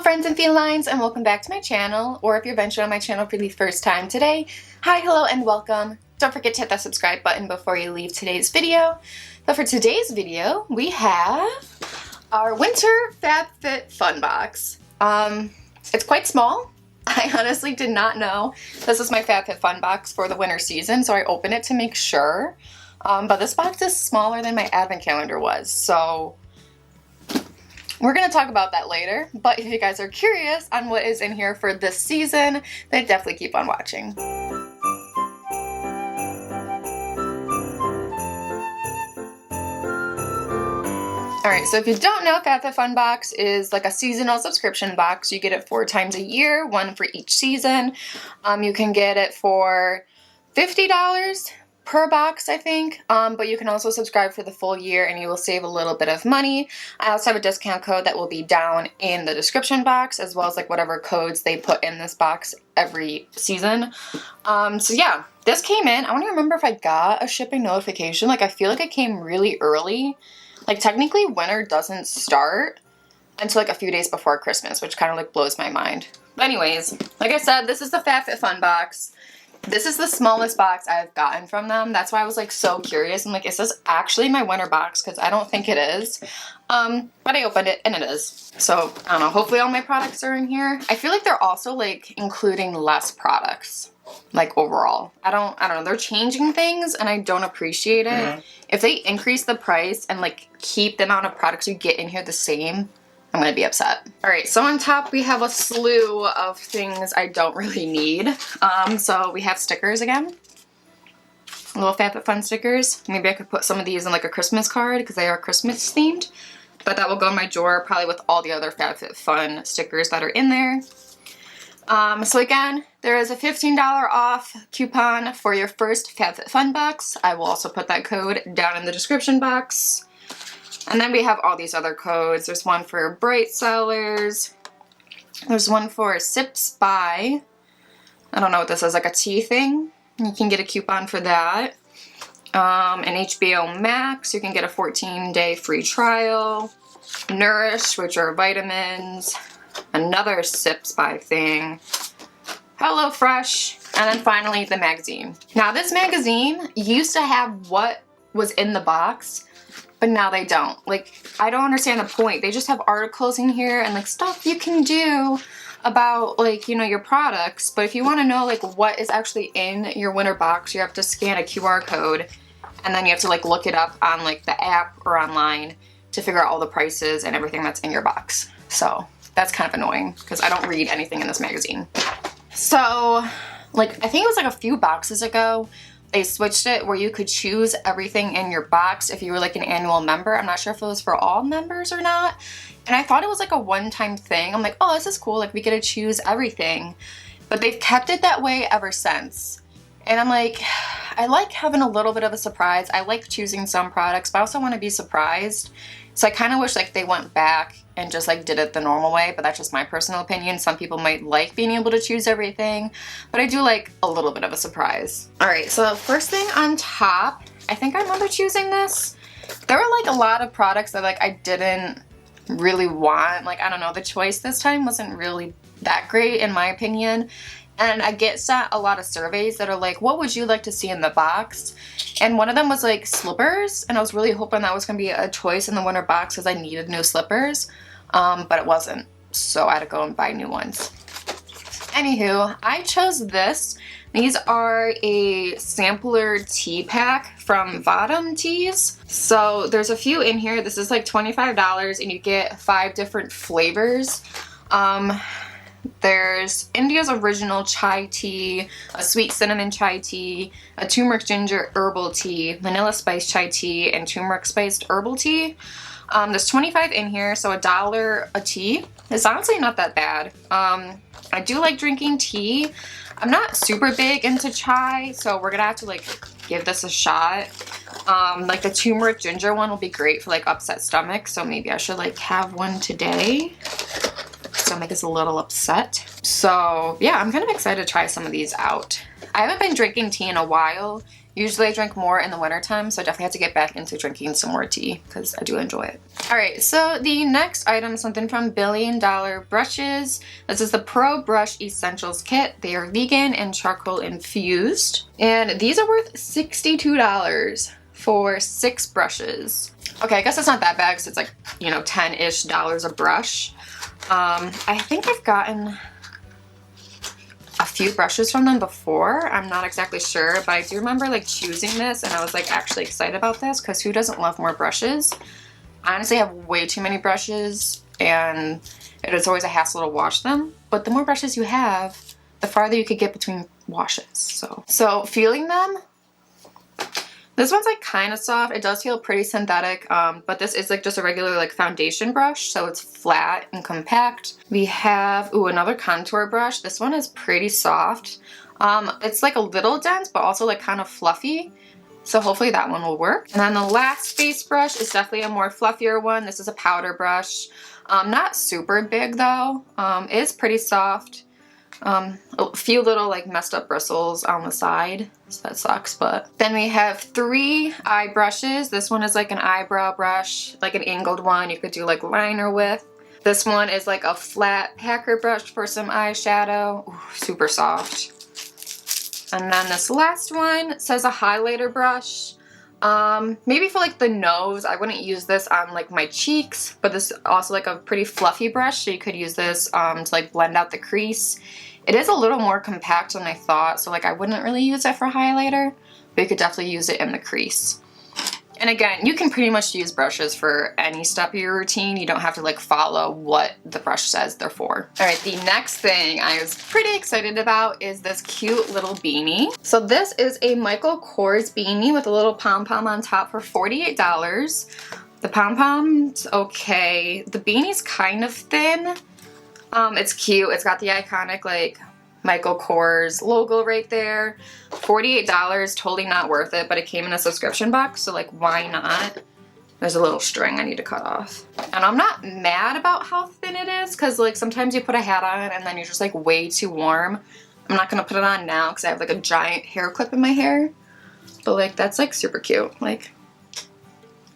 friends and felines, and welcome back to my channel, or if you're venturing on my channel for the first time today, hi, hello, and welcome. Don't forget to hit that subscribe button before you leave today's video. But for today's video, we have our winter FabFitFun box. It's quite small. I honestly did not know this is my FabFitFun box for the winter season, so I opened it to make sure. But this box is smaller than my advent calendar was, so we're going to talk about that later, but if you guys are curious on what is in here for this season, then definitely keep on watching. Alright, so if you don't know, FabFitFun box is like a seasonal subscription box. You get it 4 times a year, one for each season. You can get it for $50 per box, I think, but you can also subscribe for the full year and you will save a little bit of money. I also have a discount code that will be down in the description box, as well as like whatever codes they put in this box every season. So yeah, this came in. I don't even remember if I got a shipping notification. Like, I feel like it came really early. Like, technically winter doesn't start until like a few days before Christmas, which kind of like blows my mind. But anyways, like I said, this is the FabFitFun box. This is the smallest box I've gotten from them. That's why I was like so curious. I'm like, is this actually my winter box? Because I don't think it is. But I opened it and it is. So I don't know. Hopefully all my products are in here. I feel like they're also like including less products, like overall. I don't know. They're changing things and I don't appreciate it. If they increase the price and like keep the amount of products you get in here the same, I'm gonna be upset. All right, so on top we have a slew of things I don't really need. So we have stickers again. Little FabFitFun stickers. Maybe I could put some of these in like a Christmas card because they are Christmas themed. But that will go in my drawer probably with all the other FabFitFun stickers that are in there. So again, there is a $15 off coupon for your first FabFitFun box. I will also put that code down in the description box. And then we have all these other codes. There's one for Bright Sellers. There's one for Sips by. I don't know what this is, like a tea thing. You can get a coupon for that. An HBO Max, you can get a 14-day free trial. Nourish, which are vitamins. Another Sips by thing. HelloFresh. And then finally the magazine. Now this magazine used to have what was in the box, but now they don't. Like, I don't understand the point. They just have articles in here and like stuff you can do about like, you know, your products. But if you want to know like what is actually in your winter box, you have to scan a QR code and then you have to like look it up on like the app or online to figure out all the prices and everything that's in your box. So that's kind of annoying because I don't read anything in this magazine. So like, I think it was like a few boxes ago, they switched it where you could choose everything in your box if you were like an annual member. I'm not sure if it was for all members or not. And I thought it was like a one-time thing. I'm like, oh, this is cool. Like, we get to choose everything. But they've kept it that way ever since. And I'm like, I like having a little bit of a surprise. I like choosing some products, but I also want to be surprised. So I kind of wish like they went back and just like did it the normal way, but that's just my personal opinion. Some people might like being able to choose everything, but I do like a little bit of a surprise. All right, so first thing on top, I think I remember choosing this. There were like a lot of products that like I didn't really want. Like, I don't know, the choice this time wasn't really that great in my opinion. And I get sent a lot of surveys that are like, what would you like to see in the box? And one of them was like slippers, and I was really hoping that was going to be a choice in the winter box because I needed new slippers, but it wasn't, so I had to go and buy new ones. Anywho, I chose this. These are a sampler tea pack from VAHDAM teas. So there's a few in here. This is like $25 and you get 5 different flavors. There's India's original chai tea, a sweet cinnamon chai tea, a turmeric ginger herbal tea, vanilla spice chai tea, and turmeric spiced herbal tea. There's 25 in here, so $1 a tea. It's honestly not that bad. I do like drinking tea. I'm not super big into chai, so we're gonna have to like give this a shot. Like the turmeric ginger one will be great for like upset stomach, so maybe I should like have one today. Stomach is a little upset. So yeah, I'm kind of excited to try some of these out. I haven't been drinking tea in a while Usually I drink more in the wintertime, so I definitely have to get back into drinking some more tea because I do enjoy it. Alright, so the next item is something from Billion Dollar Brushes. This is the Pro Brush Essentials Kit. They are vegan and charcoal infused. And these are worth $62 for 6 brushes. Okay, I guess it's not that bad because it's like, you know, $10-ish a brush. I think I've gotten a few brushes from them before. I'm not exactly sure, but I do remember like choosing this and I was like actually excited about this because who doesn't love more brushes? I honestly have way too many brushes and it is always a hassle to wash them, but the more brushes you have, the farther you could get between washes. So feeling them, this one's like kind of soft. It does feel pretty synthetic, but this is like just a regular like foundation brush, so it's flat and compact. We have, ooh, another contour brush. This one is pretty soft. It's like a little dense, but also like kind of fluffy. So hopefully that one will work. And then the last face brush is definitely a more fluffier one. This is a powder brush. Not super big though. It is pretty soft. A few little like messed up bristles on the side, so that sucks. But then we have 3 eye brushes. This one is like an eyebrow brush, like an angled one you could do like liner with. This one is like a flat packer brush for some eyeshadow. Ooh, super soft. And then this last one says a highlighter brush. Maybe for like the nose. I wouldn't use this on like my cheeks, but this is also like a pretty fluffy brush, so you could use this to like blend out the crease. It is a little more compact than I thought, so like I wouldn't really use it for highlighter, but you could definitely use it in the crease. And again, you can pretty much use brushes for any step of your routine. You don't have to like follow what the brush says they're for. All right, the next thing I was pretty excited about is this cute little beanie. So this is a Michael Kors beanie with a little pom-pom on top for $48. The pom-pom's okay. The beanie's kind of thin. It's cute. It's got the iconic like Michael Kors logo right there. $48, totally not worth it, but it came in a subscription box, so like why not? There's a little string I need to cut off. And I'm not mad about how thin it is, because like sometimes you put a hat on and then you're just like way too warm. I'm not gonna put it on now because I have like a giant hair clip in my hair, but like that's like super cute. Like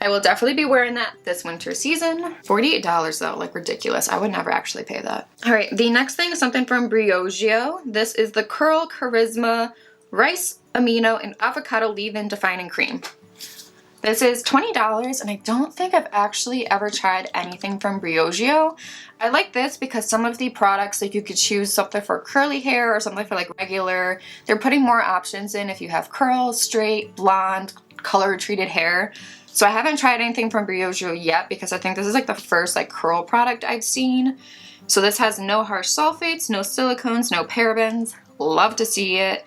I will definitely be wearing that this winter season. $48 though, like ridiculous. I would never actually pay that. All right, the next thing is something from BRIOGEO. This is the Curl Charisma Rice, Amino, and Avocado Leave-In Defining Cream. This is $20, and I don't think I've actually ever tried anything from BRIOGEO. I like this because some of the products, like you could choose something for curly hair or something for like regular. They're putting more options in if you have curls, straight, blonde, color treated hair. So I haven't tried anything from BRIOGEO yet because I think this is like the first like curl product I've seen. So this has no harsh sulfates, no silicones, no parabens. Love to see it.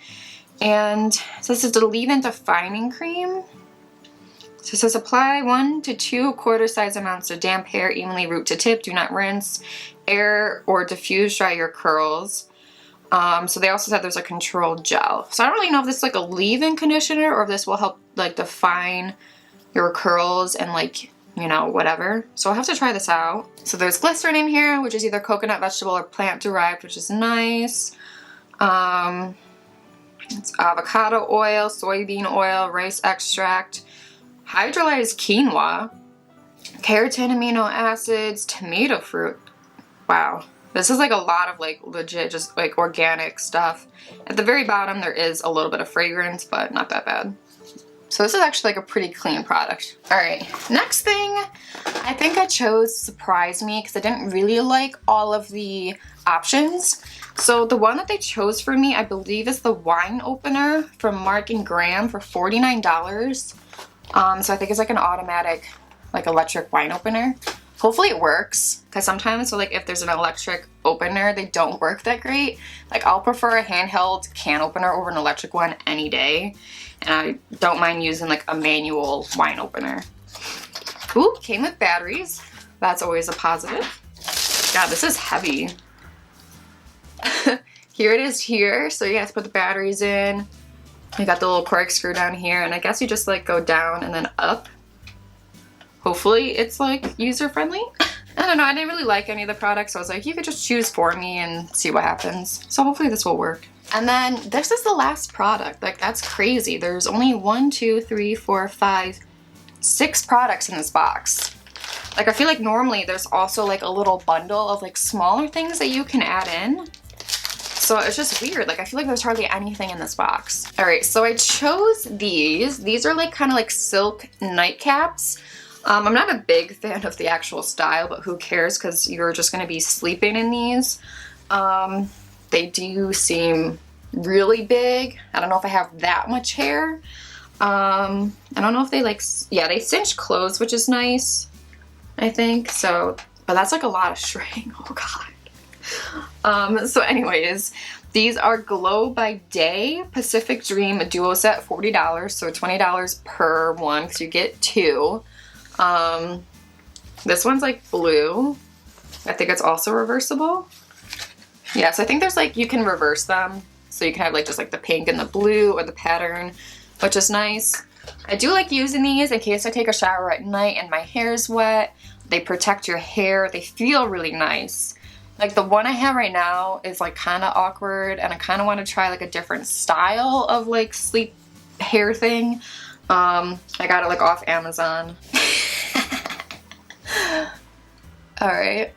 And so this is the leave-in defining cream. So it says apply 1 to 2 quarter-size amounts of damp hair evenly root to tip. Do not rinse, air, or diffuse dry your curls. So they also said there's a controlled gel. So I don't really know if this is like a leave-in conditioner or if this will help like define your curls and like, you know, whatever. So I'll have to try this out. So there's glycerin in here, which is either coconut, vegetable, or plant derived, which is nice. It's avocado oil, soybean oil, rice extract, hydrolyzed quinoa, keratin amino acids, tomato fruit. Wow. This is like a lot of like legit just like organic stuff. At the very bottom there is a little bit of fragrance, but not that bad. So this is actually like a pretty clean product. All right, next thing, I think I chose surprise me because I didn't really like all of the options. So the one that they chose for me, I believe, is the wine opener from Mark & Graham for $49. So I think it's like an automatic, like electric wine opener. Hopefully it works, because sometimes so like if there's an electric opener, they don't work that great. Like I'll prefer a handheld can opener over an electric one any day. And I don't mind using like a manual wine opener. Ooh, came with batteries. That's always a positive. God, this is heavy. Here it is here. So you have to put the batteries in. You got the little corkscrew down here, and I guess you just like go down and then up. Hopefully it's like user friendly. I don't know, I didn't really like any of the products, so I was like, you could just choose for me and see what happens. So hopefully this will work. And then this is the last product. Like, that's crazy. There's only 1, 2, 3, 4, 5, 6 products in this box. Like, I feel like normally there's also like a little bundle of like smaller things that you can add in. So it's just weird. Like, I feel like there's hardly anything in this box. All right, so I chose these. These are like kind of like silk nightcaps. I'm not a big fan of the actual style, but who cares, because you're just gonna be sleeping in these. They do seem really big. I don't know if I have that much hair. I don't know if they like, yeah, they cinch clothes, which is nice, I think. So, but that's like a lot of string. Oh God. So anyways, these are Glow by DAYE Pacific Dream Duo Set, $40, so $20 per one because you get 2. This one's like blue. I think it's also reversible. Yeah, so I think there's like, you can reverse them. So you can have like just like the pink and the blue or the pattern, which is nice. I do like using these in case I take a shower at night and my hair is wet. They protect your hair. They feel really nice. Like the one I have right now is like kind of awkward, and I kind of want to try like a different style of like sleep hair thing. I got it like off Amazon. All right.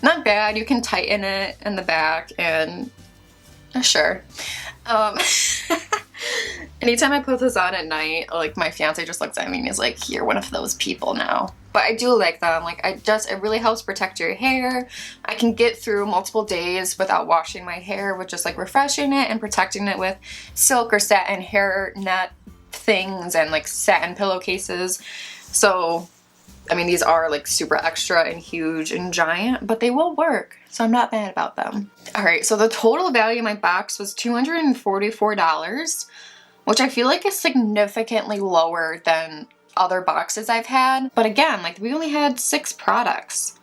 Not bad. You can tighten it in the back and sure. Anytime I put this on at night, like my fiance just looks at me and he's like, you're one of those people now. But I do like them. Like it really helps protect your hair. I can get through multiple days without washing my hair with just like refreshing it and protecting it with silk or satin hair net things and like satin pillowcases. So I mean, these are like super extra and huge and giant, but they will work, so I'm not mad about them. All right, so the total value of my box was $244, which I feel like is significantly lower than other boxes I've had. But again, like we only had 6 products.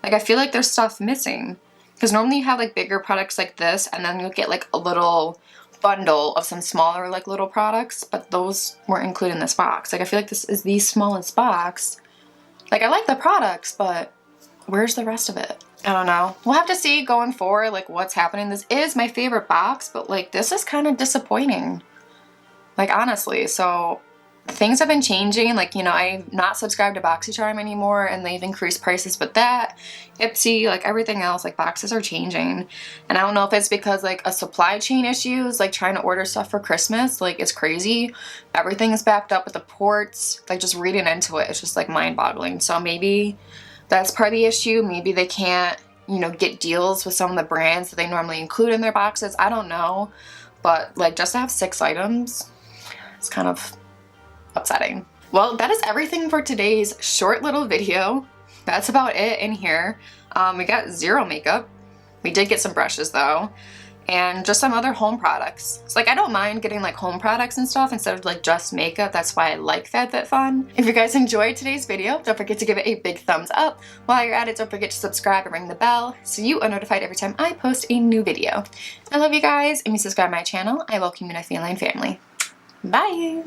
Like I feel like there's stuff missing, because normally you have like bigger products like this, and then you'll get like a little bundle of some smaller like little products, but those weren't included in this box. Like I feel like this is the smallest box. Like I like the products, but where's the rest of it? I don't know. We'll have to see going forward like what's happening. This is my favorite box, but like this is kind of disappointing. Like honestly, so things have been changing. Like, you know, I'm not subscribed to BoxyCharm anymore, and they've increased prices with that. Ipsy, like everything else, like boxes are changing. And I don't know if it's because like a supply chain issues, like trying to order stuff for Christmas, like it's crazy. Everything is backed up with the ports. Like just reading into it, it's just like mind-boggling. So maybe that's part of the issue. Maybe they can't, you know, get deals with some of the brands that they normally include in their boxes. I don't know. But like just to have 6 items, it's kind of upsetting. Well, that is everything for today's short little video. That's about it in here. We got 0 makeup. We did get some brushes though, and just some other home products. So like I don't mind getting like home products and stuff instead of like just makeup. That's why I like FabFitFun. If you guys enjoyed today's video, don't forget to give it a big thumbs up. While you're at it, don't forget to subscribe and ring the bell so you are notified every time I post a new video. I love you guys, and if you subscribe to my channel, I welcome you to my feline family. Bye!